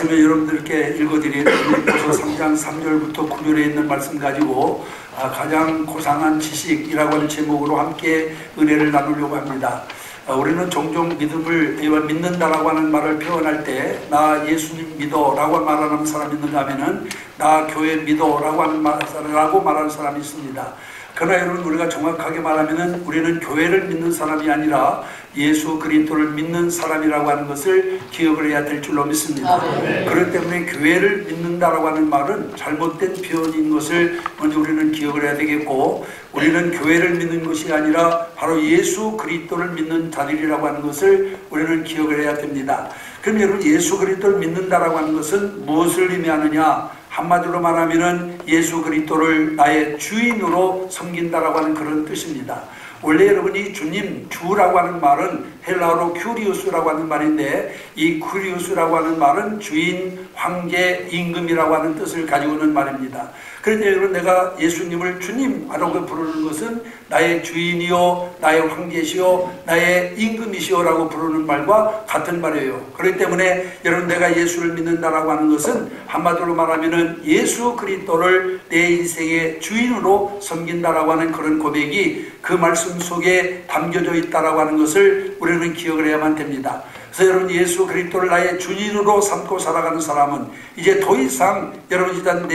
아침에 여러분들께 읽어드린 빌립보서 3장 3절부터 9절에 있는 말씀 가지고 가장 고상한 지식이라고 하는 제목으로 함께 은혜를 나누려고 합니다. 우리는 종종 믿음을 믿는다라고 하는 말을 표현할 때 나 예수님 믿어라고 말하는 사람이 있는가 하면은 나 교회 믿어라고 말하는 사람이 있습니다. 그러나 여러분, 우리가 정확하게 말하면은 우리는 교회를 믿는 사람이 아니라 예수 그리스도를 믿는 사람이라고 하는 것을 기억을 해야 될 줄로 믿습니다. 그렇기 때문에 교회를 믿는다라고 하는 말은 잘못된 표현인 것을 먼저 우리는 기억을 해야 되겠고, 우리는 교회를 믿는 것이 아니라 바로 예수 그리스도를 믿는 자들이라고 하는 것을 우리는 기억을 해야 됩니다. 그럼 여러분, 예수 그리스도를 믿는다라고 하는 것은 무엇을 의미하느냐? 한마디로 말하면은 예수 그리스도를 나의 주인으로 섬긴다라고 하는 그런 뜻입니다. 원래 여러분이 주님, 주라고 하는 말은 헬라어로 큐리우스라고 하는 말인데, 이 큐리우스라고 하는 말은 주인, 황제, 임금이라고 하는 뜻을 가지고 있는 말입니다. 그런데 여러분, 내가 예수님을 주님이라고 부르는 것은 나의 주인이요, 나의 황제시요, 나의 임금이시요 라고 부르는 말과 같은 말이에요. 그렇기 때문에 여러분, 내가 예수를 믿는다라고 하는 것은 한마디로 말하면은 예수 그리스도를 내 인생의 주인으로 섬긴다라고 하는 그런 고백이 그 말씀 속에 담겨져 있다라고 하는 것을 우리는 기억을 해야만 됩니다. 그래서 여러분, 예수 그리스도를 나의 주인으로 삼고 살아가는 사람은 이제 더 이상 여러분, 일단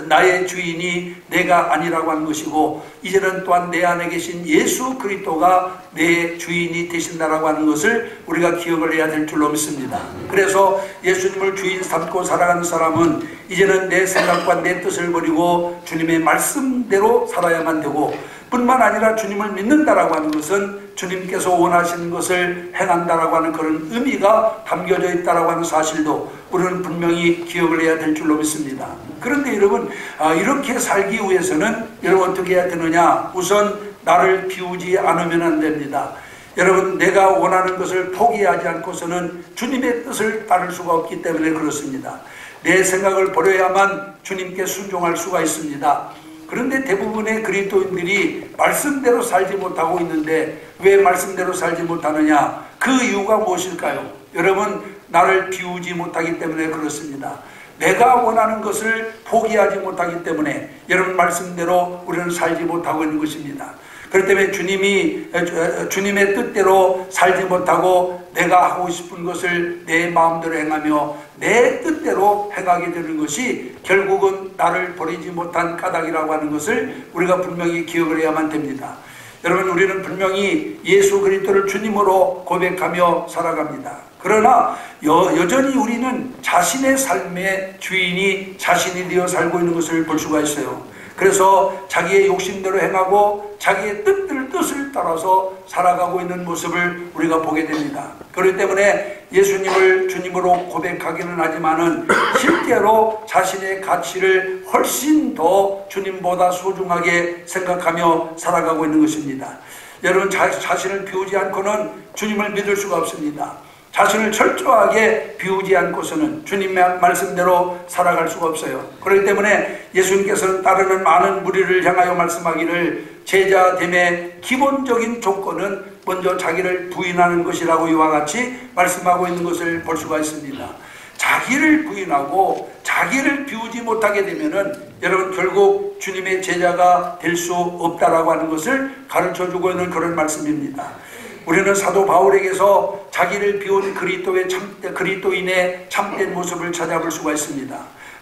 나의 주인이 내가 아니라고 하는 것이고, 이제는 또한 내 안에 계신 예수 그리스도가 내 주인이 되신다라고 하는 것을 우리가 기억을 해야 될 줄로 믿습니다. 그래서 예수님을 주인 삼고 살아가는 사람은 이제는 내 생각과 내 뜻을 버리고 주님의 말씀대로 살아야만 되고, 뿐만 아니라 주님을 믿는다라고 하는 것은 주님께서 원하시는 것을 행한다라고 하는 그런 의미가 담겨져 있다라고 하는 사실도 우리는 분명히 기억을 해야 될 줄로 믿습니다. 그런데 여러분, 이렇게 살기 위해서는 여러분 어떻게 해야 되느냐? 우선 나를 비우지 않으면 안 됩니다. 여러분, 내가 원하는 것을 포기하지 않고서는 주님의 뜻을 따를 수가 없기 때문에 그렇습니다. 내 생각을 버려야만 주님께 순종할 수가 있습니다. 그런데 대부분의 그리스도인들이 말씀대로 살지 못하고 있는데, 왜 말씀대로 살지 못하느냐? 그 이유가 무엇일까요? 여러분, 나를 비우지 못하기 때문에 그렇습니다. 내가 원하는 것을 포기하지 못하기 때문에 여러분, 말씀대로 우리는 살지 못하고 있는 것입니다. 그렇기 때문에 주님의 뜻대로 살지 못하고 내가 하고 싶은 것을 내 마음대로 행하며 내 뜻대로 행하게 되는 것이 결국은 나를 버리지 못한 까닭이라고 하는 것을 우리가 분명히 기억을 해야만 됩니다. 여러분, 우리는 분명히 예수 그리스도를 주님으로 고백하며 살아갑니다. 그러나 여전히 우리는 자신의 삶의 주인이 자신이 되어 살고 있는 것을 볼 수가 있어요. 그래서 자기의 욕심대로 행하고 자기의 뜻을 따라서 살아가고 있는 모습을 우리가 보게 됩니다. 그렇기 때문에 예수님을 주님으로 고백하기는 하지만은 실제로 자신의 가치를 훨씬 더 주님보다 소중하게 생각하며 살아가고 있는 것입니다. 여러분, 자신을 비우지 않고는 주님을 믿을 수가 없습니다. 자신을 철저하게 비우지 않고서는 주님의 말씀대로 살아갈 수가 없어요. 그렇기 때문에 예수님께서는 따르는 많은 무리를 향하여 말씀하기를 제자됨의 기본적인 조건은 먼저 자기를 부인하는 것이라고 이와 같이 말씀하고 있는 것을 볼 수가 있습니다. 자기를 부인하고 자기를 비우지 못하게 되면은 여러분, 결국 주님의 제자가 될 수 없다라고 하는 것을 가르쳐주고 있는 그런 말씀입니다. 우리는 사도 바울에게서 자기를 비운 그리스도인의 참된 모습을 찾아볼 수가 있습니다.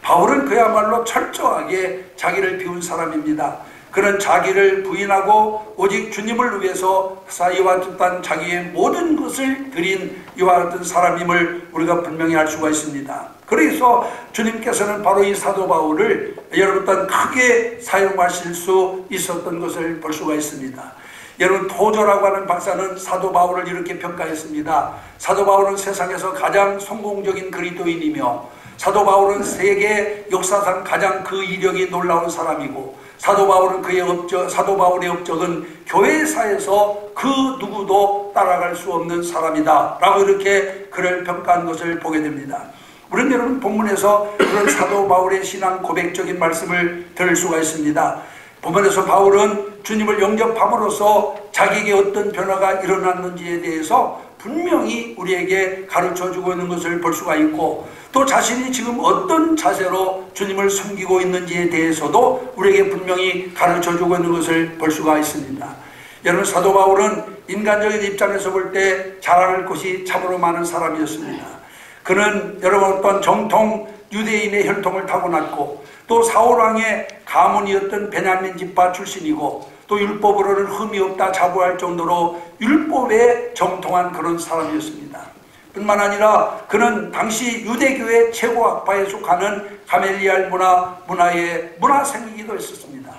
바울은 그야말로 철저하게 자기를 비운 사람입니다. 그는 자기를 부인하고 오직 주님을 위해서 이와 같은 자기의 모든 것을 드린 이와 같은 사람임을 우리가 분명히 알 수가 있습니다. 그래서 주님께서는 바로 이 사도 바울을 여러분 크게 사용하실 수 있었던 것을 볼 수가 있습니다. 여러분, 토저라고 하는 박사는 사도 바울을 이렇게 평가했습니다. 사도 바울은 세상에서 가장 성공적인 그리스도인이며 사도 바울은 세계 역사상 가장 그 이력이 놀라운 사람이고 사도 바울의 업적은 교회사에서 그 누구도 따라갈 수 없는 사람이다 라고 이렇게 그를 평가한 것을 보게 됩니다. 우리는 여러분, 본문에서 그런 사도 바울의 신앙 고백적인 말씀을 들을 수가 있습니다. 본문에서 바울은 주님을 영접함으로써 자기에게 어떤 변화가 일어났는지에 대해서 분명히 우리에게 가르쳐주고 있는 것을 볼 수가 있고, 또 자신이 지금 어떤 자세로 주님을 섬기고 있는지에 대해서도 우리에게 분명히 가르쳐주고 있는 것을 볼 수가 있습니다. 여러분, 사도 바울은 인간적인 입장에서 볼 때 자랑할 것이 참으로 많은 사람이었습니다. 그는 여러분 어떤 정통 유대인의 혈통을 타고났고 또 사울왕의 가문이었던 베냐민 지파 출신이고 또 율법으로는 흠이 없다 자부할 정도로 율법에 정통한 그런 사람이었습니다. 뿐만 아니라 그는 당시 유대교의 최고학파에 속하는 가멜리알 문화의 문화생이기도 했었습니다.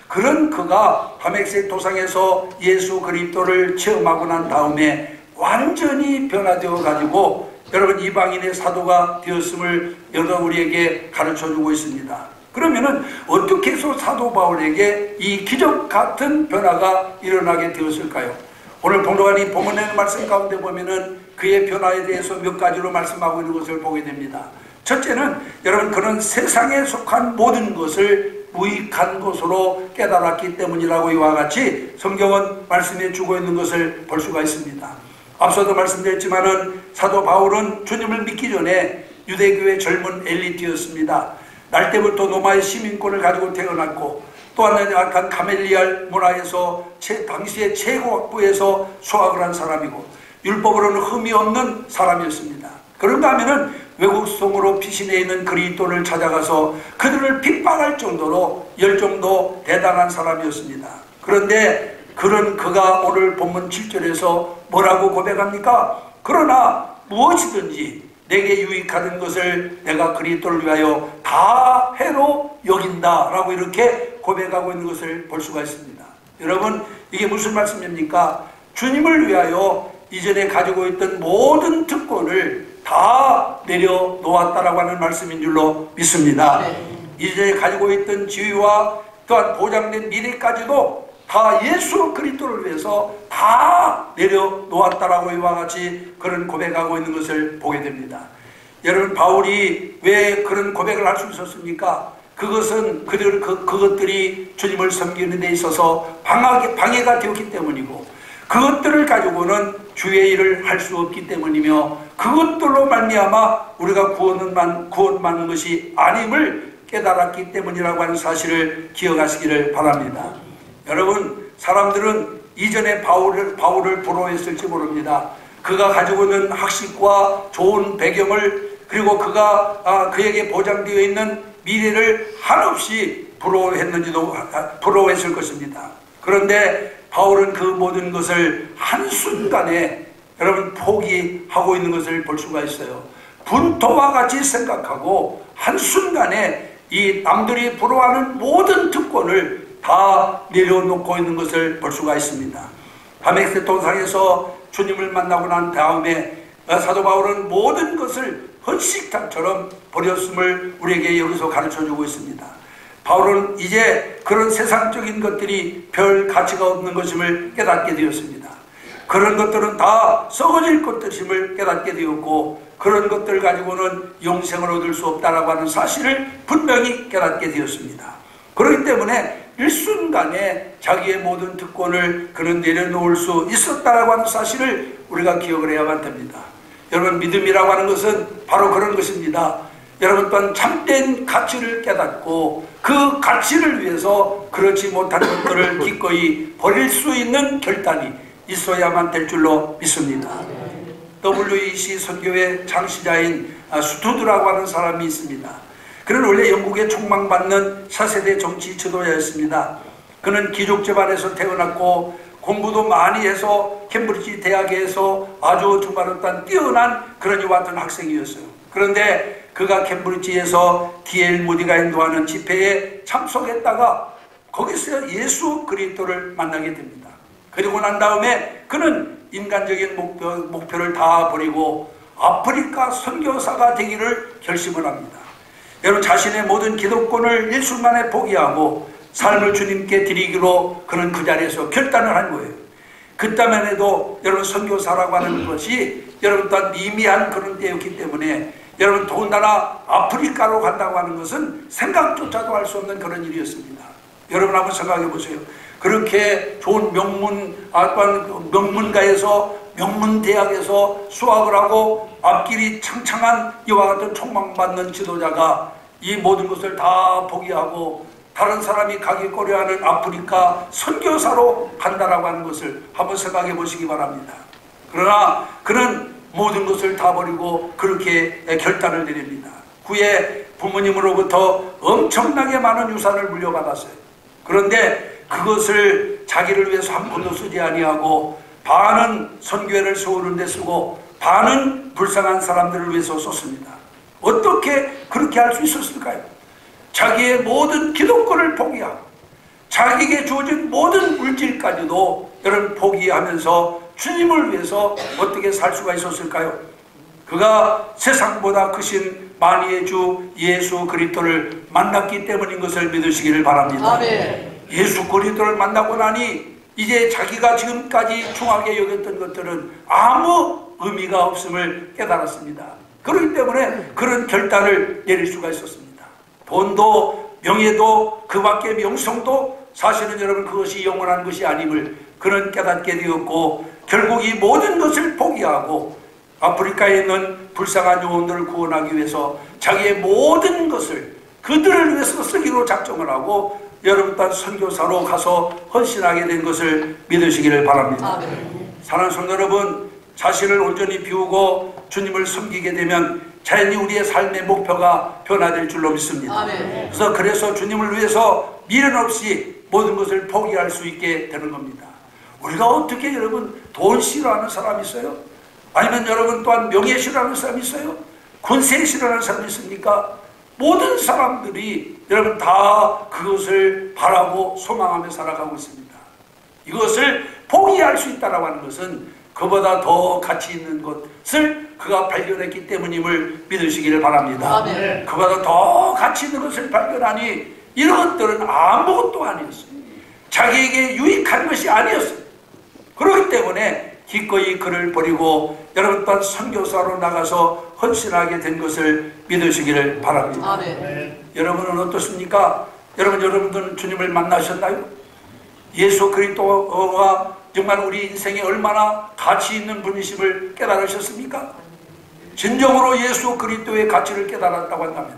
그런 그가 다메섹 도상에서 예수 그리스도를 체험하고 난 다음에 완전히 변화되어 가지고 여러분 이방인의 사도가 되었음을 여러 우리에게 가르쳐주고 있습니다. 그러면은 어떻게 해서 사도 바울에게 이 기적 같은 변화가 일어나게 되었을까요? 오늘 봉독관이 본문의 말씀 가운데 보면은 그의 변화에 대해서 몇 가지로 말씀하고 있는 것을 보게 됩니다. 첫째는 여러분 그는 세상에 속한 모든 것을 무익한 것으로 깨달았기 때문이라고 이와 같이 성경은 말씀해 주고 있는 것을 볼 수가 있습니다. 앞서도 말씀드렸지만은 사도 바울은 주님을 믿기 전에 유대교의 젊은 엘리트였습니다. 날 때부터 로마의 시민권을 가지고 태어났고 또 하나는 약간 가멜리알 문화에서 당시의 최고학부에서 수학을 한 사람이고 율법으로는 흠이 없는 사람이었습니다. 그런가 하면은 외국성으로 피신해 있는 그리스도를 찾아가서 그들을 핍박할 정도로 열정도 대단한 사람이었습니다. 그런데 그가 오늘 본문 7절에서 뭐라고 고백합니까? 그러나 무엇이든지 내게 유익하는 것을 내가 그리스도를 위하여 다 해로 여긴다 라고 이렇게 고백하고 있는 것을 볼 수가 있습니다. 여러분, 이게 무슨 말씀입니까? 주님을 위하여 이전에 가지고 있던 모든 특권을 다 내려놓았다라고 하는 말씀인 줄로 믿습니다. 이전에 가지고 있던 지위와 또한 보장된 미래까지도 다 예수 그리스도를 위해서 다 내려놓았다라고 이와 같이 그런 고백하고 있는 것을 보게 됩니다. 여러분, 바울이 왜 그런 고백을 할 수 있었습니까? 그것은 그것들이 주님을 섬기는 데 있어서 방해가 되었기 때문이고 그것들을 가지고는 주의 일을 할 수 없기 때문이며 그것들로 말미암아 우리가 구원받는 것이 아님을 깨달았기 때문이라고 하는 사실을 기억하시기를 바랍니다. 여러분, 사람들은 이전에 바울을 부러워했을지 모릅니다. 그가 가지고 있는 학식과 좋은 배경을 그리고 그가 그에게 보장되어 있는 미래를 한없이 부러워했을 것입니다. 그런데 바울은 그 모든 것을 한순간에 여러분 포기하고 있는 것을 볼 수가 있어요. 분토와 같이 생각하고 한순간에 이 남들이 부러워하는 모든 특권을 다 내려놓고 있는 것을 볼 수가 있습니다. 다메섹 도상에서 주님을 만나고 난 다음에 사도 바울은 모든 것을 헌식장처럼 버렸음을 우리에게 여기서 가르쳐주고 있습니다. 바울은 이제 그런 세상적인 것들이 별 가치가 없는 것임을 깨닫게 되었습니다. 그런 것들은 다 썩어질 것들임을 깨닫게 되었고 그런 것들 가지고는 영생을 얻을 수 없다라고 하는 사실을 분명히 깨닫게 되었습니다. 그렇기 때문에 일순간에 자기의 모든 특권을 그는 내려놓을 수 있었다라고 하는 사실을 우리가 기억을 해야만 됩니다. 여러분, 믿음이라고 하는 것은 바로 그런 것입니다. 여러분 또한 참된 가치를 깨닫고 그 가치를 위해서 그렇지 못한 것들을 기꺼이 버릴 수 있는 결단이 있어야만 될 줄로 믿습니다. WEC 선교회 창시자인 스투드라고 하는 사람이 있습니다. 그는 원래 영국의 촉망받는 차세대 정치 지도자였습니다. 그는 귀족 집안에서 태어났고 공부도 많이 해서 캠브리지 대학에서 아주 정말 뛰어난 그런 이와 같은 학생이었어요. 그런데 그가 캠브리지에서 D.L. 모디가 인도하는 집회에 참석했다가 거기서 예수 그리스도를 만나게 됩니다. 그리고 난 다음에 그는 인간적인 목표를 다 버리고 아프리카 선교사가 되기를 결심을 합니다. 여러분, 자신의 모든 기득권을 일순간에 포기하고 삶을 주님께 드리기로 그는 그 자리에서 결단을 한 거예요. 그때만 해도 여러분 선교사라고 하는 것이 여러분 또한 미미한 그런 때였기 때문에 여러분 더군다나 아프리카로 간다고 하는 것은 생각조차도 할 수 없는 그런 일이었습니다. 여러분 한번 생각해 보세요. 그렇게 좋은 명문가에서 명문대학에서 수학을 하고 앞길이 창창한 이와 같은 촉망받는 지도자가 이 모든 것을 다 포기하고 다른 사람이 가기 꺼려하는 아프리카 선교사로 간다라고 하는 것을 한번 생각해 보시기 바랍니다. 그러나 그는 모든 것을 다 버리고 그렇게 결단을 내립니다. 후에 부모님으로부터 엄청나게 많은 유산을 물려받았어요. 그런데 그것을 자기를 위해서 한 푼도 쓰지 아니하고 반은 선교회를 세우는 데 쓰고 반은 불쌍한 사람들을 위해서 썼습니다. 어떻게 그렇게 할 수 있었을까요? 자기의 모든 기독권을 포기하고 자기에게 주어진 모든 물질까지도 여러분 포기하면서 주님을 위해서 어떻게 살 수가 있었을까요? 그가 세상보다 크신 만유의 주 예수 그리스도를 만났기 때문인 것을 믿으시기를 바랍니다. 아멘. 예수 그리스도를 만나고 나니 이제 자기가 지금까지 중하게 여겼던 것들은 아무 의미가 없음을 깨달았습니다. 그렇기 때문에 그런 결단을 내릴 수가 있었습니다. 돈도 명예도 그 밖의 명성도 사실은 여러분 그것이 영원한 것이 아님을 그는 깨닫게 되었고 결국 이 모든 것을 포기하고 아프리카에 있는 불쌍한 영혼들을 구원하기 위해서 자기의 모든 것을 그들을 위해서 쓰기로 작정을 하고 여러분 또한 선교사로 가서 헌신하게 된 것을 믿으시기를 바랍니다. 사랑하는 성도 여러분, 자신을 온전히 비우고 주님을 섬기게 되면 자연히 우리의 삶의 목표가 변화될 줄로 믿습니다. 그래서 주님을 위해서 미련 없이 모든 것을 포기할 수 있게 되는 겁니다. 우리가 어떻게 여러분 돈 싫어하는 사람이 있어요? 아니면 여러분 또한 명예 싫어하는 사람이 있어요? 권세 싫어하는 사람이 있습니까? 모든 사람들이 여러분 다 그것을 바라고 소망하며 살아가고 있습니다. 이것을 포기할 수 있다고 하는 것은 그보다 더 가치 있는 것을 그가 발견했기 때문임을 믿으시기를 바랍니다. 아멘. 그보다 더 가치 있는 것을 발견하니 이런 것들은 아무것도 아니었어요. 자기에게 유익한 것이 아니었어요. 그렇기 때문에 기꺼이 그를 버리고 여러분 또한 선교사로 나가서 헌신하게 된 것을 믿으시기를 바랍니다. 아멘. 여러분은 어떻습니까? 여러분들은 주님을 만나셨나요? 예수 그리스도가 정말 우리 인생에 얼마나 가치 있는 분이심을 깨달으셨습니까? 진정으로 예수 그리스도의 가치를 깨달았다고 한다면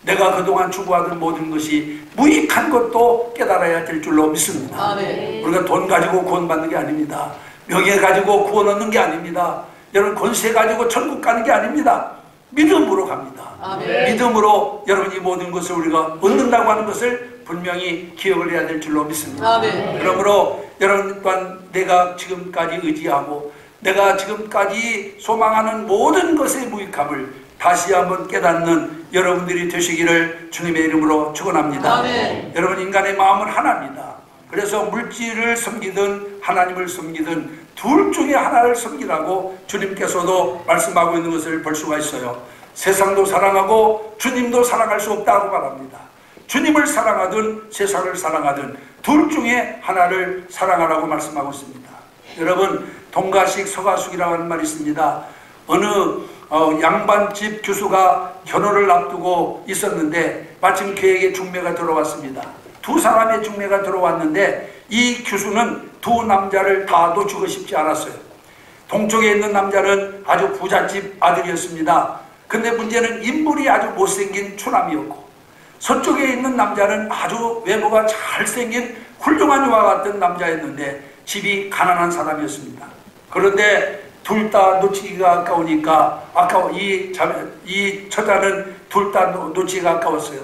내가 그동안 추구하던 모든 것이 무익한 것도 깨달아야 될 줄로 믿습니다. 아멘. 우리가 돈 가지고 구원받는 게 아닙니다. 명예 가지고 구원 얻는 게 아닙니다. 여러분 권세 가지고 천국 가는 게 아닙니다. 믿음으로 갑니다. 아멘. 믿음으로 여러분 이 모든 것을 우리가 얻는다고 하는 것을 분명히 기억을 해야 될 줄로 믿습니다. 아멘. 그러므로 여러분 또한 내가 지금까지 의지하고 내가 지금까지 소망하는 모든 것의 무익함을 다시 한번 깨닫는 여러분들이 되시기를 주님의 이름으로 축원합니다. 아멘. 여러분 인간의 마음은 하나입니다. 그래서 물질을 섬기든 하나님을 섬기든 둘 중에 하나를 섬기라고 주님께서도 말씀하고 있는 것을 볼 수가 있어요. 세상도 사랑하고 주님도 사랑할 수 없다고 말합니다. 주님을 사랑하든 세상을 사랑하든 둘 중에 하나를 사랑하라고 말씀하고 있습니다. 여러분 동가식 서가숙이라고 하는 말이 있습니다. 어느 양반집 교수가 결혼을 앞두고 있었는데 마침 그에게 중매가 들어왔습니다. 두 사람의 중매가 들어왔는데 이 교수는 두 남자를 다 놓치고 싶지 않았어요. 동쪽에 있는 남자는 아주 부잣집 아들이었습니다. 근데 문제는 인물이 아주 못생긴 추남이었고 서쪽에 있는 남자는 아주 외모가 잘생긴 훌륭한 이와 같은 남자였는데 집이 가난한 사람이었습니다. 그런데 둘 다 놓치기가 아까우니까 이 처자는 둘 다 놓치기가 아까웠어요.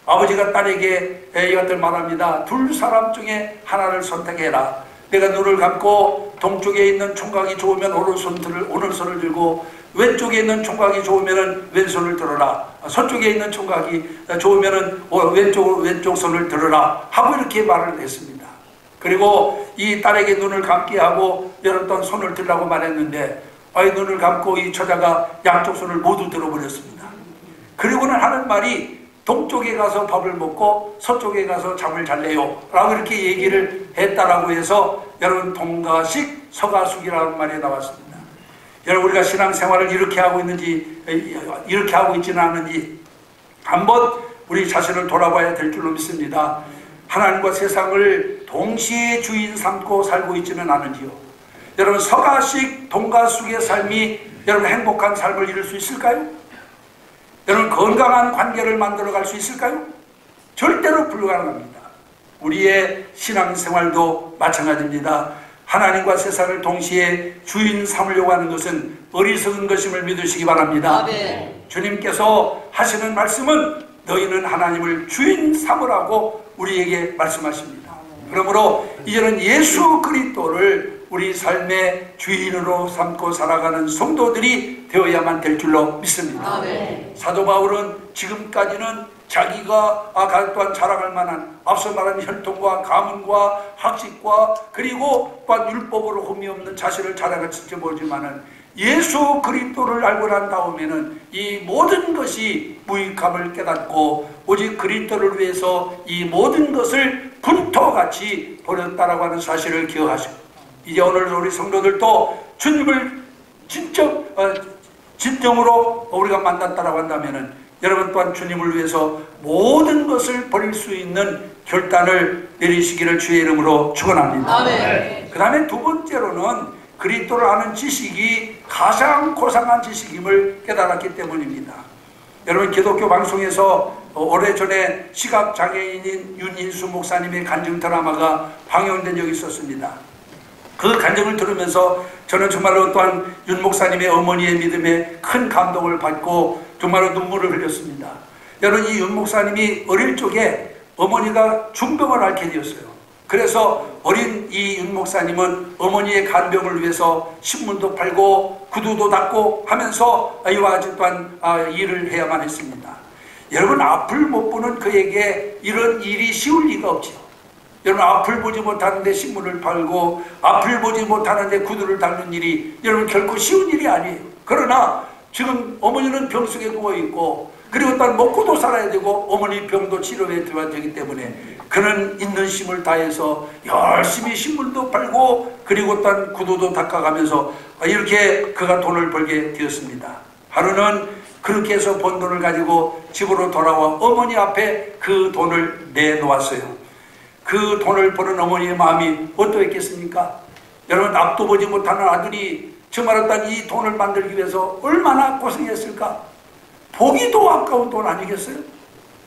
아버지가 딸에게 이것들 말합니다. 둘 사람 중에 하나를 선택해라. 내가 눈을 감고 동쪽에 있는 총각이 좋으면 오른손을 들고 왼쪽에 있는 총각이 좋으면 왼손을 들어라. 서쪽에 있는 총각이 좋으면 왼쪽 손을 들어라 하고 이렇게 말을 했습니다. 그리고 이 딸에게 눈을 감게 하고 여러 번 손을 들라고 말했는데 눈을 감고 이 처자가 양쪽 손을 모두 들어버렸습니다. 그리고는 하는 말이 동쪽에 가서 밥을 먹고 서쪽에 가서 잠을 잘래요 라고 이렇게 얘기를 했다라고 해서 여러분 동가식 서가숙이라는 말이 나왔습니다. 여러분 우리가 신앙생활을 이렇게 하고 있는지 이렇게 하고 있지는 않은지 한번 우리 자신을 돌아봐야 될 줄로 믿습니다. 하나님과 세상을 동시에 주인 삼고 살고 있지는 않은지요? 여러분, 서가식 동가숙의 삶이 여러분 행복한 삶을 이룰 수 있을까요? 여러분, 건강한 관계를 만들어 갈 수 있을까요? 절대로 불가능합니다. 우리의 신앙생활도 마찬가지입니다. 하나님과 세상을 동시에 주인 삼으려고 하는 것은 어리석은 것임을 믿으시기 바랍니다. 아멘. 주님께서 하시는 말씀은 너희는 하나님을 주인 삼으라고 우리에게 말씀하십니다. 그러므로 이제는 예수 그리스도를 우리 삶의 주인으로 삼고 살아가는 성도들이 되어야만 될 줄로 믿습니다. 아멘. 사도 바울은 지금까지는 자기가 또한 자랑할 만한 앞서 말한 혈통과 가문과 학식과 그리고 또한 율법으로 흠이 없는 자신을 자랑을 지켜보지만은 예수 그리스도를 알고 난 다음에는 이 모든 것이 무익함을 깨닫고 오직 그리스도를 위해서 이 모든 것을 분토같이 버렸다라고 하는 사실을 기억하시고, 이제 오늘 우리 성도들도 주님을 진정으로 우리가 만났다라고 한다면은 여러분 또한 주님을 위해서 모든 것을 버릴 수 있는 결단을 내리시기를 주의 이름으로 축원합니다. 아멘. 그 다음에 두 번째로는 그리스도를 아는 지식이 가장 고상한 지식임을 깨달았기 때문입니다. 여러분, 기독교 방송에서 오래전에 시각장애인인 윤인수 목사님의 간증 드라마가 방영된 적이 있었습니다. 그 간증을 들으면서 저는 정말로 또한 윤 목사님의 어머니의 믿음에 큰 감동을 받고 정말로 눈물을 흘렸습니다. 여러분, 이 윤 목사님이 어릴 적에 어머니가 중병을 앓게 되었어요. 그래서 어린 이 윤 목사님은 어머니의 간병을 위해서 신문도 팔고 구두도 닦고 하면서 이와 같이 또한 일을 해야만 했습니다. 여러분, 앞을 못 보는 그에게 이런 일이 쉬울 리가 없죠. 여러분, 앞을 보지 못하는데 신문을 팔고 앞을 보지 못하는데 구두를 닦는 일이 여러분 결코 쉬운 일이 아니에요. 그러나 지금 어머니는 병 속에 누워있고 그리고 또 먹고도 살아야 되고 어머니 병도 치료해 드려야 되기 때문에 그는 있는 힘을 다해서 열심히 신문도 팔고 그리고 또 구두도 닦아가면서 이렇게 그가 돈을 벌게 되었습니다. 하루는 그렇게 해서 번 돈을 가지고 집으로 돌아와 어머니 앞에 그 돈을 내놓았어요. 그 돈을 버는 어머니의 마음이 어떠했겠습니까? 여러분, 앞도 보지 못하는 아들이 정말 이 돈을 만들기 위해서 얼마나 고생했을까? 보기도 아까운 돈 아니겠어요?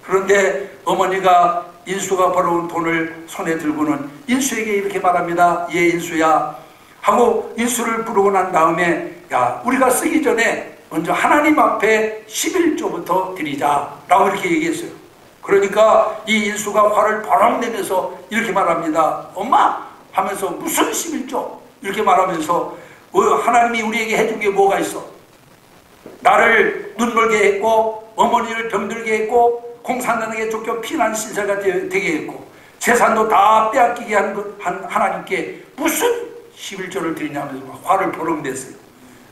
그런데 어머니가 인수가 벌어온 돈을 손에 들고는 인수에게 이렇게 말합니다. 예, 인수야 하고 인수를 부르고 난 다음에, 야, 우리가 쓰기 전에 먼저 하나님 앞에 11조부터 드리자 라고 이렇게 얘기했어요. 그러니까 이 인수가 화를 버럭 내면서 이렇게 말합니다. 엄마 하면서 무슨 11조 이렇게 말하면서 하나님이 우리에게 해준 게 뭐가 있어? 나를 눈멀게 했고 어머니를 병들게 했고 공산당에게 쫓겨 피난 신세가 되게 했고 재산도 다 빼앗기게 한 하나님께 무슨 11조를 드리냐면서 화를 버럭 냈어요.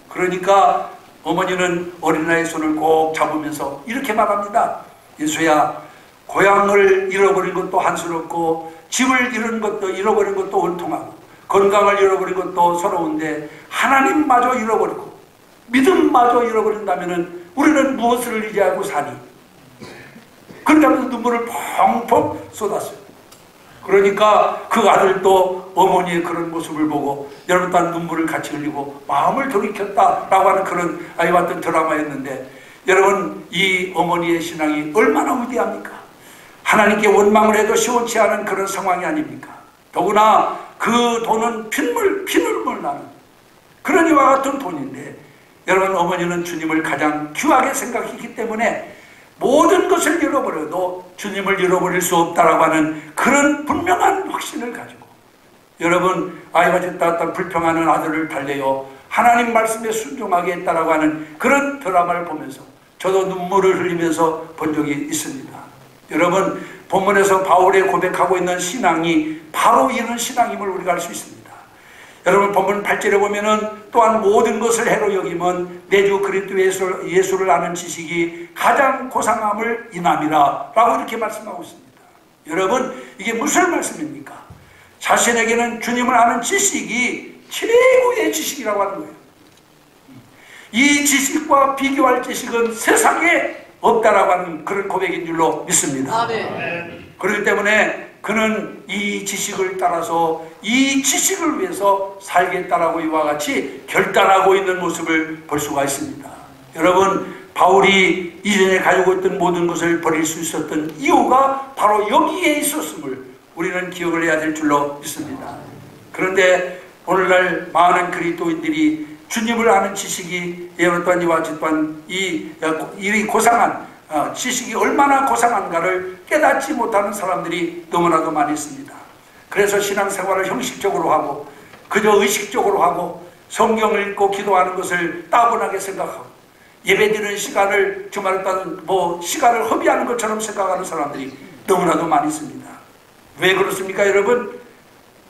그러니까 어머니는 어린아이의 손을 꼭 잡으면서 이렇게 말합니다. 인수야, 고향을 잃어버린 것도 한스럽고 집을 잃어버린 것도 원통하고 건강을 잃어버린 것도 서러운데 하나님마저 잃어버리고 믿음마저 잃어버린다면 우리는 무엇을 의지하고 사니? 그러면서 눈물을 펑펑 쏟았어요. 그러니까 그 아들도 어머니의 그런 모습을 보고 여러분 또한 눈물을 같이 흘리고 마음을 돌이켰다라고 하는 그런 아이와 같은 드라마였는데, 여러분, 이 어머니의 신앙이 얼마나 위대합니까? 하나님께 원망을 해도 시원치 않은 그런 상황이 아닙니까? 더구나 그 돈은 피눈물 나는 그런 이와 같은 돈인데, 여러분, 어머니는 주님을 가장 귀하게 생각했기 때문에 모든 것을 잃어버려도 주님을 잃어버릴 수 없다라고 하는 그런 분명한 확신을 가지고, 여러분, 아이와 짓다 불평하는 아들을 달래요 하나님 말씀에 순종하게 했다라고 하는 그런 드라마를 보면서 저도 눈물을 흘리면서 본 적이 있습니다. 여러분, 본문에서 바울이 고백하고 있는 신앙이 바로 이런 신앙임을 우리가 알 수 있습니다. 여러분, 본문 8절에 보면은 또한 모든 것을 해로 여기면 내 주 그리스도 예수를 아는 지식이 가장 고상함을 인함이라 라고 이렇게 말씀하고 있습니다. 여러분, 이게 무슨 말씀입니까? 자신에게는 주님을 아는 지식이 최고의 지식이라고 하는 거예요. 이 지식과 비교할 지식은 세상에 없다라고 하는 그런 고백인 줄로 믿습니다. 아멘. 그렇기 때문에 그는 이 지식을 따라서 이 지식을 위해서 살겠다라고 이와 같이 결단하고 있는 모습을 볼 수가 있습니다. 여러분, 바울이 이전에 가지고 있던 모든 것을 버릴 수 있었던 이유가 바로 여기에 있었음을 우리는 기억을 해야 될 줄로 믿습니다. 그런데 오늘날 많은 그리스도인들이 주님을 아는 지식이 예언 또한 이와 같이 또한 이 고상한 지식이 얼마나 고상한가를 깨닫지 못하는 사람들이 너무나도 많이 있습니다. 그래서 신앙생활을 형식적으로 하고 그저 의식적으로 하고 성경을 읽고 기도하는 것을 따분하게 생각하고 예배드리는 시간을 주말 따는 시간을 허비하는 것처럼 생각하는 사람들이 너무나도 많이 있습니다. 왜 그렇습니까, 여러분?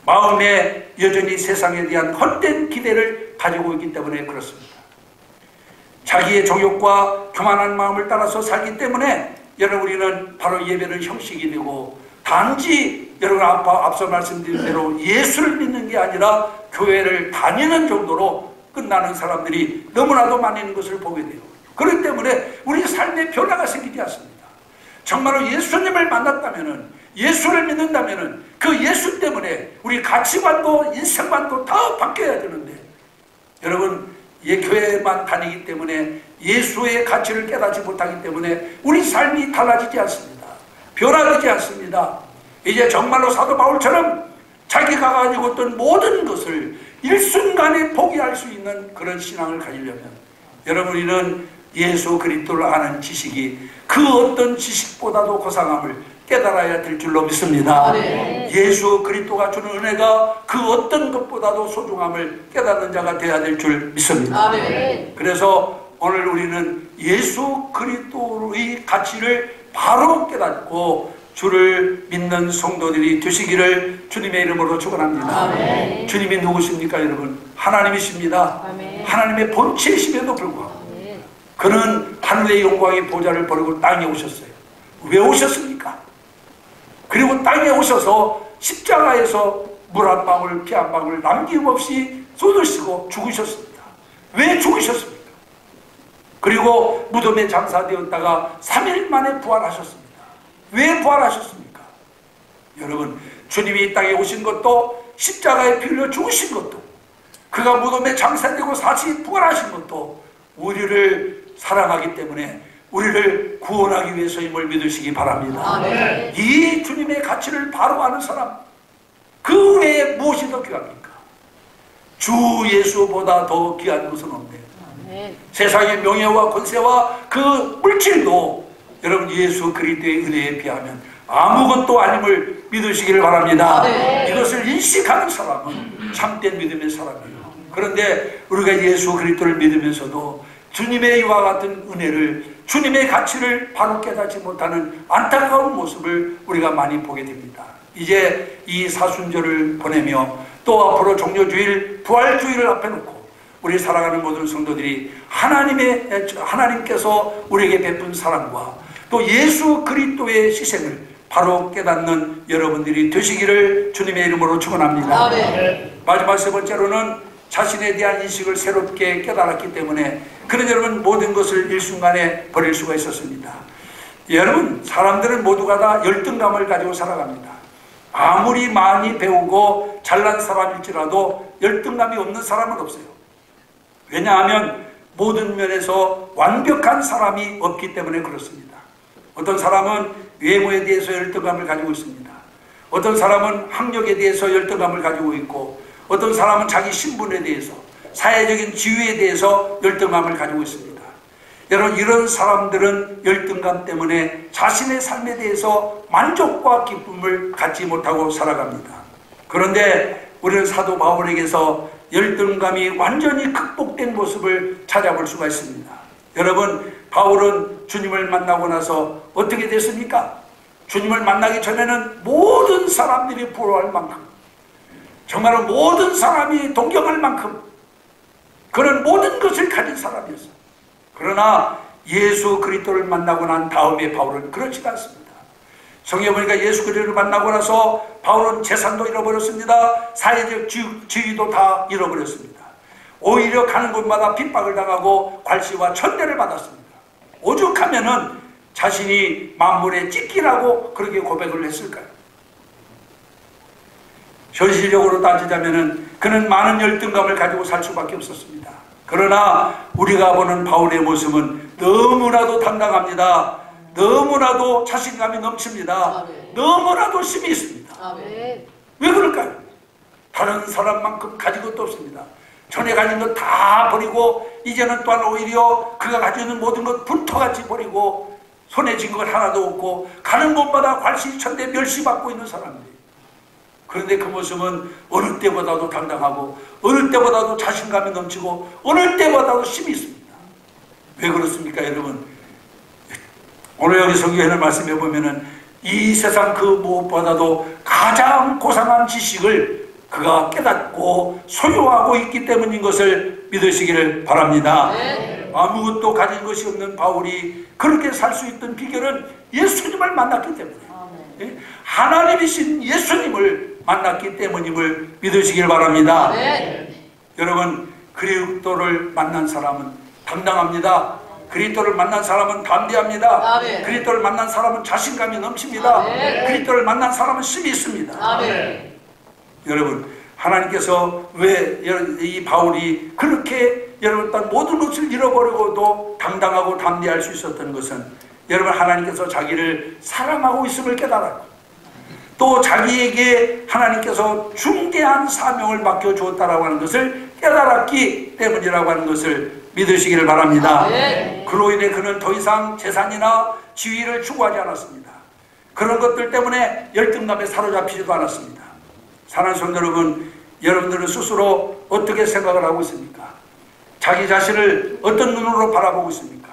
마음에 여전히 세상에 대한 헛된 기대를 가지고 있기 때문에 그렇습니다. 자기의 정욕과 교만한 마음을 따라서 살기 때문에 여러분, 우리는 바로 예배는 형식이 되고 단지 여러분 앞서 말씀드린 대로 예수를 믿는 게 아니라 교회를 다니는 정도로 끝나는 사람들이 너무나도 많이 있는 것을 보게 돼요. 그렇기 때문에 우리 삶에 변화가 생기지 않습니다. 정말로 예수님을 만났다면, 예수를 믿는다면 그 예수 때문에 우리 가치관도 인생관도 다 바뀌어야 되는데, 여러분, 교회만 다니기 때문에 예수의 가치를 깨닫지 못하기 때문에 우리 삶이 달라지지 않습니다. 변화되지 않습니다. 이제 정말로 사도 바울처럼 자기가 가지고 있던 모든 것을 일순간에 포기할 수 있는 그런 신앙을 가지려면, 여러분, 우리는 예수 그리스도를 아는 지식이 그 어떤 지식보다도 고상함을 깨달아야 될 줄로 믿습니다. 네. 예수 그리스도가 주는 은혜가 그 어떤 것보다도 소중함을 깨닫는 자가 되어야 될 줄 믿습니다. 네. 그래서 오늘 우리는 예수 그리스도의 가치를 바로 깨닫고 주를 믿는 성도들이 되시기를 주님의 이름으로 축원합니다. 네. 주님이 누구십니까, 여러분? 하나님이십니다. 네. 하나님의 본체이심에도 불구하고 그는 하늘의 영광의 보좌를 버리고 땅에 오셨어요. 왜 오셨습니까? 그리고 땅에 오셔서 십자가에서 물 한 방울 피 한 방울 남김없이 쏟으시고 죽으셨습니다. 왜 죽으셨습니까? 그리고 무덤에 장사되었다가 3일 만에 부활하셨습니다. 왜 부활하셨습니까? 여러분, 주님이 이 땅에 오신 것도 십자가에 피 흘려 죽으신 것도 그가 무덤에 장사되고 다시 부활하신 것도 우리를 사랑하기 때문에 우리를 구원하기 위해서임을 믿으시기 바랍니다. 네. 이 주님의 가치를 바로 아는 사람, 그 외에 무엇이 더 귀합니까? 주 예수보다 더 귀한 것은 없네요. 네. 세상의 명예와 권세와 그 물질도 여러분 예수 그리스도의 은혜에 비하면 아무것도 아님을 믿으시기를 바랍니다. 네. 이것을 인식하는 사람은 참된 믿음의 사람이에요. 그런데 우리가 예수 그리스도를 믿으면서도 주님의 이와 같은 은혜를, 주님의 가치를 바로 깨닫지 못하는 안타까운 모습을 우리가 많이 보게 됩니다. 이제 이 사순절을 보내며 또 앞으로 종료주일, 부활주일을 앞에 놓고 우리 사랑하는 모든 성도들이 하나님께서 우리에게 베푼 사랑과 또 예수 그리스도의 희생을 바로 깨닫는 여러분들이 되시기를 주님의 이름으로 축원합니다. 네. 마지막 세 번째로는 자신에 대한 인식을 새롭게 깨달았기 때문에 그런 여러분 모든 것을 일순간에 버릴 수가 있었습니다. 여러분, 사람들은 모두가 다 열등감을 가지고 살아갑니다. 아무리 많이 배우고 잘난 사람일지라도 열등감이 없는 사람은 없어요. 왜냐하면 모든 면에서 완벽한 사람이 없기 때문에 그렇습니다. 어떤 사람은 외모에 대해서 열등감을 가지고 있습니다. 어떤 사람은 학력에 대해서 열등감을 가지고 있고, 어떤 사람은 자기 신분에 대해서, 사회적인 지위에 대해서 열등감을 가지고 있습니다. 여러분, 이런 사람들은 열등감 때문에 자신의 삶에 대해서 만족과 기쁨을 갖지 못하고 살아갑니다. 그런데 우리는 사도 바울에게서 열등감이 완전히 극복된 모습을 찾아볼 수가 있습니다. 여러분, 바울은 주님을 만나고 나서 어떻게 됐습니까? 주님을 만나기 전에는 모든 사람들이 부러워할 만큼, 정말로 모든 사람이 동경할 만큼 그런 모든 것을 가진 사람이었어요. 그러나 예수 그리스도를 만나고 난 다음에 바울은 그렇지 않습니다. 성경에 보니까 예수 그리스도를 만나고 나서 바울은 재산도 잃어버렸습니다. 사회적 지위도 다 잃어버렸습니다. 오히려 가는 곳마다 핍박을 당하고 괄시와 천대를 받았습니다. 오죽하면은 자신이 만물의 찢기라고 그렇게 고백을 했을까요? 현실적으로 따지자면은 그는 많은 열등감을 가지고 살 수밖에 없었습니다. 그러나 우리가 보는 바울의 모습은 너무나도 당당합니다. 너무나도 자신감이 넘칩니다. 너무나도 힘이 있습니다. 왜 그럴까요? 다른 사람만큼 가진 것도 없습니다. 전에 가진 것 다 버리고 이제는 또한 오히려 그가 가지고 있는 모든 것 분터같이 버리고 손에 쥔 것 하나도 없고 가는 곳마다 괄시천대 멸시받고 있는 사람들이에요. 그런데 그 모습은 어느 때보다도 당당하고 어느 때보다도 자신감이 넘치고 어느 때보다도 힘이 있습니다. 왜 그렇습니까 여러분? 오늘 여기 성경에 말씀해 보면은 이 세상 그 무엇보다도 가장 고상한 지식을 그가 깨닫고 소유하고 있기 때문인 것을 믿으시기를 바랍니다. 아무것도 가진 것이 없는 바울이 그렇게 살 수 있던 비결은 예수님을 만났기 때문에, 하나님이신 예수님을 만났기 때문임을 믿으시길 바랍니다. 여러분, 그리스도를 만난 사람은 당당합니다. 그리스도를 만난 사람은 담대합니다. 그리스도를 만난 사람은 자신감이 넘칩니다. 그리스도를 만난 사람은 힘이 있습니다. 여러분, 하나님께서 왜 이 바울이 그렇게 여러분 모든 것을 잃어버리고도 당당하고 담대할 수 있었던 것은 여러분 하나님께서 자기를 사랑하고 있음을 깨달았고 또 자기에게 하나님께서 중대한 사명을 맡겨주었다라고 하는 것을 깨달았기 때문이라고 하는 것을 믿으시기를 바랍니다. 그로 인해 그는 더 이상 재산이나 지위를 추구하지 않았습니다. 그런 것들 때문에 열등감에 사로잡히지도 않았습니다. 사랑하는 성도 여러분, 여러분들은 스스로 어떻게 생각을 하고 있습니까? 자기 자신을 어떤 눈으로 바라보고 있습니까?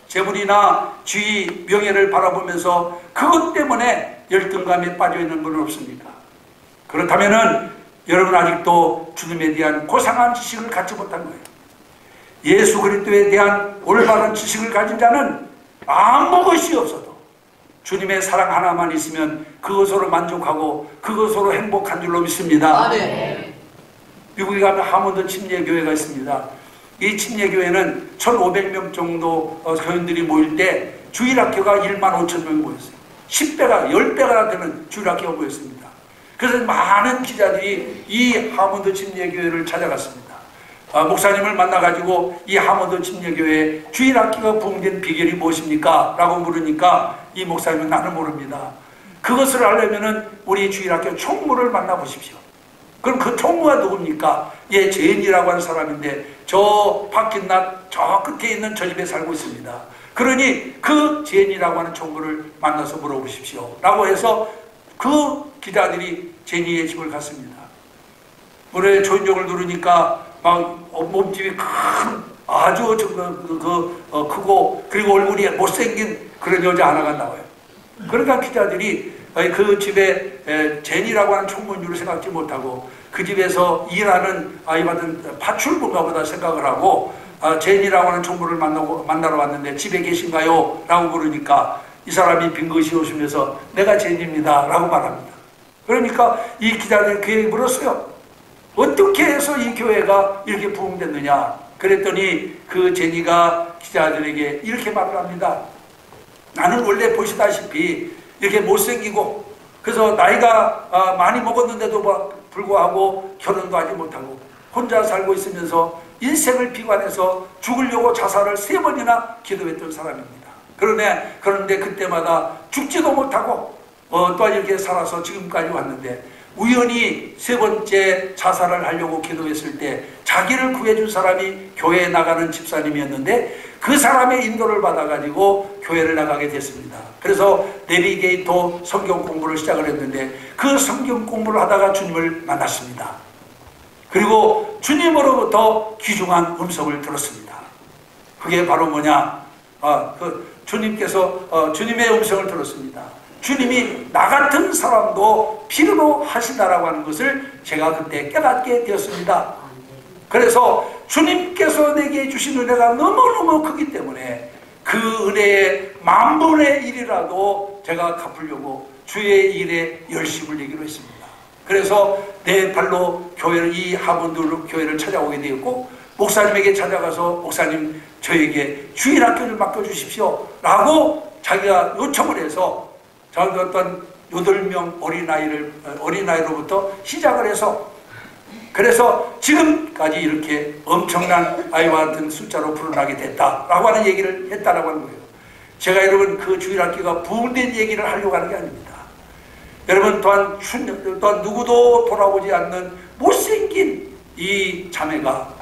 재물이나 지위, 명예를 바라보면서 그것 때문에 열등감에 빠져 있는 분은 없습니까? 그렇다면은 여러분 아직도 주님에 대한 고상한 지식을 갖지 못한 거예요. 예수 그리스도에 대한 올바른 지식을 가진 자는 아무 것이 없어도 주님의 사랑 하나만 있으면 그것으로 만족하고 그것으로 행복한 줄로 믿습니다. 미국에 가면 하몬드 침례교회가 있습니다. 이 침례교회는 1,500명 정도 교인들이 모일 때 주일학교가 15,000명이 모였어요. 10배가 10배가 되는 주일학교가 모였습니다. 그래서 많은 기자들이 이 하몬드 침례교회를 찾아갔습니다. 목사님을 만나가지고 이 하몬드 침례교회 주일학교가 부흥된 비결이 무엇입니까? 라고 물으니까 이 목사님은 나는 모릅니다. 그것을 알려면은 우리 주일학교 총무를 만나보십시오. 그럼 그 총무가 누굽니까? 예, 제인이라고 하는 사람인데 저 박힌낫 저 끝에 있는 저 집에 살고 있습니다. 그러니 그 제인이라고 하는 총무를 만나서 물어보십시오. 라고 해서 그 기자들이 제니의 집을 갔습니다. 노래 초인종을 누르니까 막 몸집이 큰 아주 크고 그리고 얼굴이 못생긴 그런 여자 하나가 나와요. 그러니까 기자들이 그 집에 제니라고 하는 총무인 줄 생각지 못하고 그 집에서 일하는 아이 받은 파출부인가 보다 생각을 하고 제니라고 하는 총무를 만나러 왔는데 집에 계신가요? 라고 물으니까 이 사람이 빙긋이 웃으면서 내가 제니입니다 라고 말합니다. 그러니까 이 기자들이 그 얘기 물었어요. 어떻게 해서 이 교회가 이렇게 부흥됐느냐? 그랬더니 그 제니가 기자들에게 이렇게 말을 합니다. 나는 원래 보시다시피 이렇게 못생기고 그래서 나이가 많이 먹었는데도 불구하고 결혼도 하지 못하고 혼자 살고 있으면서 인생을 비관해서 죽으려고 자살을 3번이나 기도했던 사람입니다. 그런데 그때마다 죽지도 못하고 또 이렇게 살아서 지금까지 왔는데 우연히 3번째 자살을 하려고 기도했을 때 자기를 구해준 사람이 교회에 나가는 집사님이었는데 그 사람의 인도를 받아가지고 교회를 나가게 됐습니다. 그래서 내비게이터 성경 공부를 시작을 했는데 그 성경 공부를 하다가 주님을 만났습니다. 그리고 주님으로부터 귀중한 음성을 들었습니다. 그게 바로 뭐냐? 주님께서 주님의 음성을 들었습니다. 주님이 나 같은 사람도 필요로 하신다라고 하는 것을 제가 그때 깨닫게 되었습니다. 그래서 주님께서 내게 주신 은혜가 너무너무 크기 때문에 그 은혜의 10,000분의 1이라도 제가 갚으려고 주의 일에 열심을 내기로 했습니다. 그래서 내 발로 이 하몬드 교회를 찾아오게 되었고 목사님에게 찾아가서 목사님 저에게 주일학교를 맡겨주십시오 라고 자기가 요청을 해서 자기 어떤 8명 어린아이로부터 시작을 해서, 그래서 지금까지 이렇게 엄청난 아이와 같은 숫자로 불어나게 됐다라고 하는 얘기를 했다라고 하는 거예요. 제가 여러분 그 주일학교가 부흥된 얘기를 하려고 하는 게 아닙니다. 여러분 또한 누구도 돌아보지 않는 못생긴 이 자매가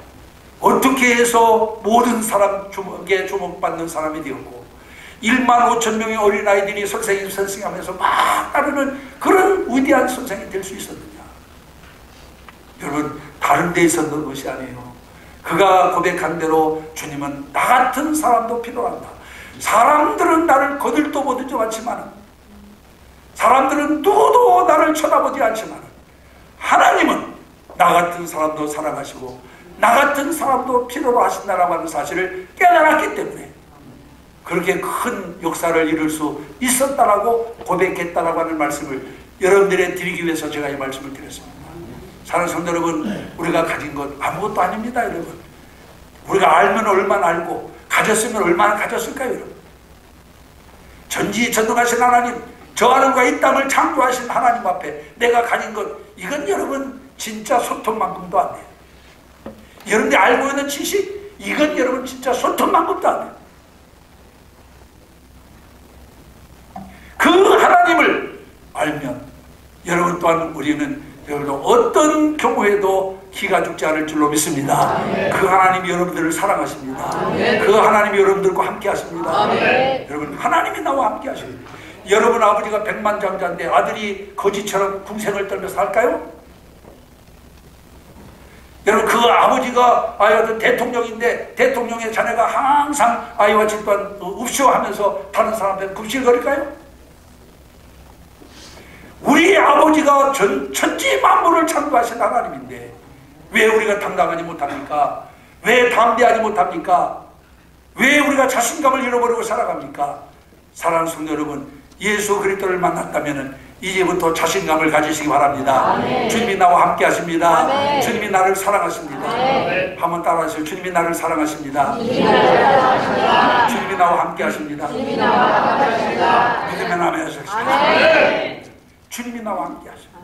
어떻게 해서 모든 사람에게 주목받는 사람이 되었고 15,000명의 어린아이들이 선생님하면서 막 따르는 그런 위대한 선생이 될 수 있었느냐. 여러분 다른 데 있었던 것이 아니에요. 그가 고백한 대로 주님은 나 같은 사람도 필요한다. 사람들은 나를 거들떠 보지 않지만, 사람들은 누구도 나를 쳐다보지 않지만 하나님은 나 같은 사람도 사랑하시고 나 같은 사람도 필요로 하신다라고 하는 사실을 깨달았기 때문에 그렇게 큰 역사를 이룰 수 있었다라고 고백했다라고 하는 말씀을 여러분들에 드리기 위해서 제가 이 말씀을 드렸습니다. 사랑하는 성도 여러분, 우리가 가진 것 아무것도 아닙니다. 여러분, 우리가 알면 얼마나 알고 가졌으면 얼마나 가졌을까요? 여러분, 전지전능하신 하나님, 저 하늘과 이 땅을 창조하신 하나님 앞에 내가 가진 것, 이건 여러분 진짜 소통만큼도 안 돼요. 여러분들이 알고 있는 지식, 이건 여러분 진짜 소통만큼도 안 돼요. 그 하나님을 알면 여러분 또한 우리는 여러분 어떤 경우에도 기가 죽지 않을 줄로 믿습니다. 아멘. 그 하나님이 여러분들을 사랑하십니다. 아멘. 그 하나님이 여러분들과 함께 하십니다. 아멘. 여러분 하나님이 나와 함께 하십니다. 여러분 아버지가 백만장자인데 아들이 거지처럼 궁생을 떨며 살까요? 여러분 그 아버지가 어떤 대통령인데 대통령의 자녀가 항상 아이와 집안 읍쇼하면서 다른 사람한테 굽실거릴까요? 우리 아버지가 천지 만물을 창조하신 하나님인데 왜 우리가 당당하지 못합니까? 왜 담대하지 못합니까? 왜 우리가 자신감을 잃어버리고 살아갑니까? 사랑하는 성도 여러분, 예수 그리스도를 만났다면 이제부터 자신감을 가지시기 바랍니다. 아멘. 주님이 나와 함께 하십니다. 아멘. 주님이 나를 사랑하십니다. 아멘. 한번 따라하세요. 주님이 나를 사랑하십니다. 주님이 나와 함께 하십니다. 믿으면 아멘 하십시오. 주님이 나와 함께 하십니다.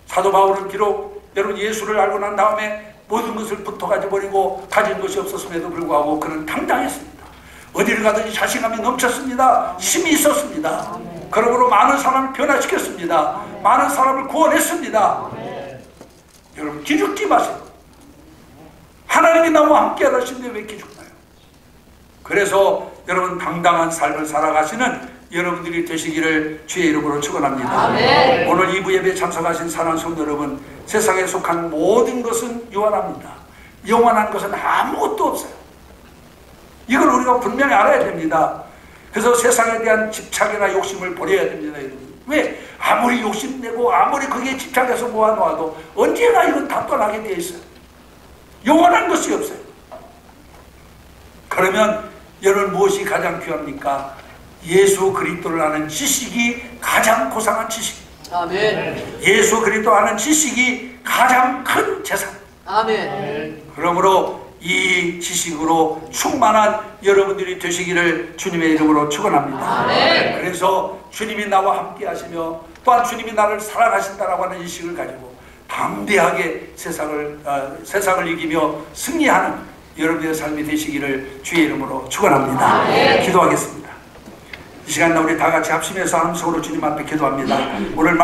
사도 바울은 비록 여러분 예수를 알고 난 다음에 모든 것을 붙어가지고 버리고 가진 것이 없었음에도 불구하고 그는 당당했습니다. 어디를 가든지 자신감이 넘쳤습니다. 힘이 있었습니다. 그러므로 많은 사람을 변화시켰습니다. 많은 사람을 구원했습니다. 여러분 기죽지 마세요. 하나님이 나와 함께 하시는데 왜 기죽나요? 그래서 여러분 당당한 삶을 살아가시는 여러분들이 되시기를 주의 이름으로 축원합니다. 아멘. 오늘 2부 예배에 참석하신 사랑하는 성도 여러분, 세상에 속한 모든 것은 유한합니다. 영원한 것은 아무것도 없어요. 이걸 우리가 분명히 알아야 됩니다. 그래서 세상에 대한 집착이나 욕심을 버려야 됩니다. 여러분. 왜? 아무리 욕심내고 아무리 거기에 집착해서 모아놓아도 언제나 이건 다 떠나게 되어 있어요. 영원한 것이 없어요. 그러면 여러분 무엇이 가장 귀합니까? 예수 그리스도를 아는 지식이 가장 고상한 지식입니다. 아멘. 예수 그리스도 아는 지식이 가장 큰 재산. 아멘. 그러므로 이 지식으로 충만한 여러분들이 되시기를 주님의 이름으로 축원합니다. 아멘. 그래서 주님이 나와 함께 하시며 또한 주님이 나를 사랑하신다라고 하는 인식을 가지고 담대하게 세상을 이기며 승리하는 여러분의 삶이 되시기를 주의 이름으로 축원합니다. 아멘. 기도하겠습니다. 이 시간 우리 다 같이 합심해서 함성으로 주님 앞에 기도합니다. 오늘